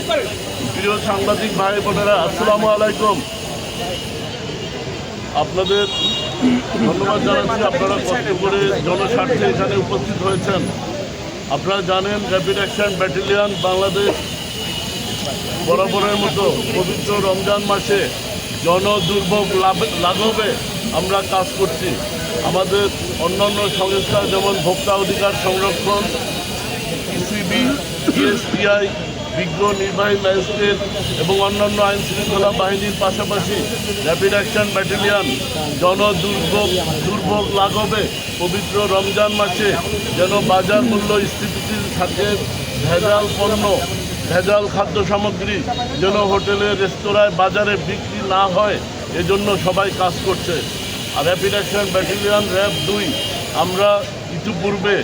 প্রিয় সাংবাদিক ভাই বোনেরা, আসসালামু আলাইকুম। আপনাদের ধন্যবাদ জানাচ্ছি, আপনারা কষ্ট করে জনস্বার্থে এখানে উপস্থিত হয়েছেন। আপনারা জানেন র্যাপিড অ্যাকশন ব্যাটালিয়ন বাংলাদেশ বরাবরের মতো পবিত্র রমজান মাসে জনদুর্ভোগ লাঘবে আমরা কাজ করছি। আমাদের অন্যান্য সংস্থা যেমন ভোক্তা অধিকার সংরক্ষণ, ইসিবি, ডিএসপিআই, বিজ্ঞ নির্বাহী ম্যাজিস্ট্রেট এবং অন্যান্য আইন শৃঙ্খলা বাহিনীর পাশাপাশি র্যাপিড অ্যাকশন ব্যাটালিয়ন দুর্ভোগ লাঘবে পবিত্র রমজান মাসে যেন বাজার মূল্য স্থিতিশীল থাকে, ভেজাল পণ্য, ভেজাল খাদ্য সামগ্রী যেন হোটেলে, রেস্তোরাঁয়, বাজারে বিক্রি না হয়, এজন্য সবাই কাজ করছে। আর র্যাপিড অ্যাকশন ব্যাটালিয়ন র্যাব 2 আমরা ইতিপূর্বে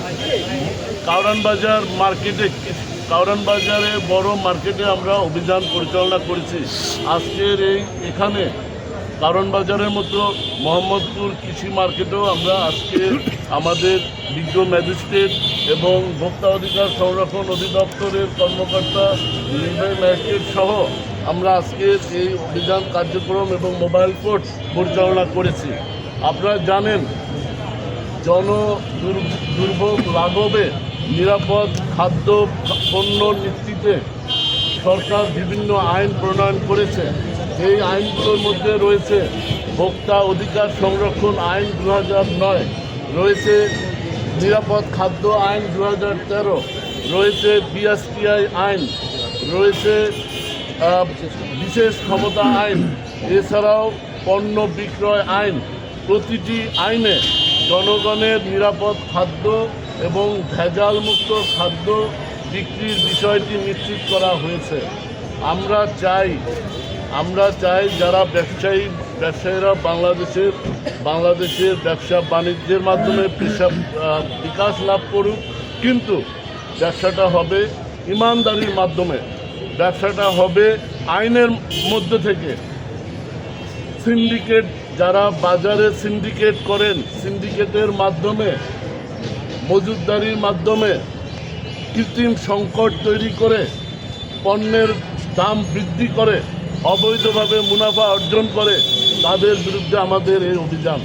কাউরান বাজারে বড় মার্কেটে আমরা অভিযান পরিচালনা করেছি। আজকের এখানে কারণ বাজারের মতো মোহাম্মদপুর কৃষি মার্কেটেও আমরা আজকে আমাদের বিজ্ঞ ম্যাজিস্ট্রেট এবং ভোক্তা অধিকার সংরক্ষণ অধিদপ্তরের কর্মকর্তা, নির্বাহী ম্যাজিস্ট্রেট সহ আমরা আজকের এই অভিযান কার্যক্রম এবং মোবাইল কোর্ট পরিচালনা করেছি। আপনারা জানেন দুর্ভোগ লাঘবে নিরাপদ খাদ্য পণ্য নিশ্চিতে সরকার বিভিন্ন আইন প্রণয়ন করেছে। এই আইনগুলোর মধ্যে রয়েছে ভোক্তা অধিকার সংরক্ষণ আইন 2009, রয়েছে নিরাপদ খাদ্য আইন 2013, রয়েছে বিএসটিআই আইন, রয়েছে বিশেষ ক্ষমতা আইন, এছাড়াও পণ্য বিক্রয় আইন। প্রতিটি আইনে জনগণের নিরাপদ খাদ্য এবং ভেজালমুক্ত খাদ্য বিক্রির বিষয়টি নিশ্চিত করা হয়েছে। আমরা চাই যারা ব্যবসায়ীরা বাংলাদেশের ব্যবসা বাণিজ্যের মাধ্যমে বিকাশ লাভ করুক, কিন্তু ব্যবসাটা হবে ইমানদারির মাধ্যমে, ব্যবসাটা হবে আইনের মধ্যে থেকে। সিন্ডিকেট যারা বাজারে সিন্ডিকেট করেন, সিন্ডিকেটের মাধ্যমে, মজুতদারির মাধ্যমে কৃত্রিম সংকট তৈরি করে পণ্যের দাম বৃদ্ধি করে অবৈধভাবে মুনাফা অর্জন করে, তাদের বিরুদ্ধে আমাদের এই অভিযান।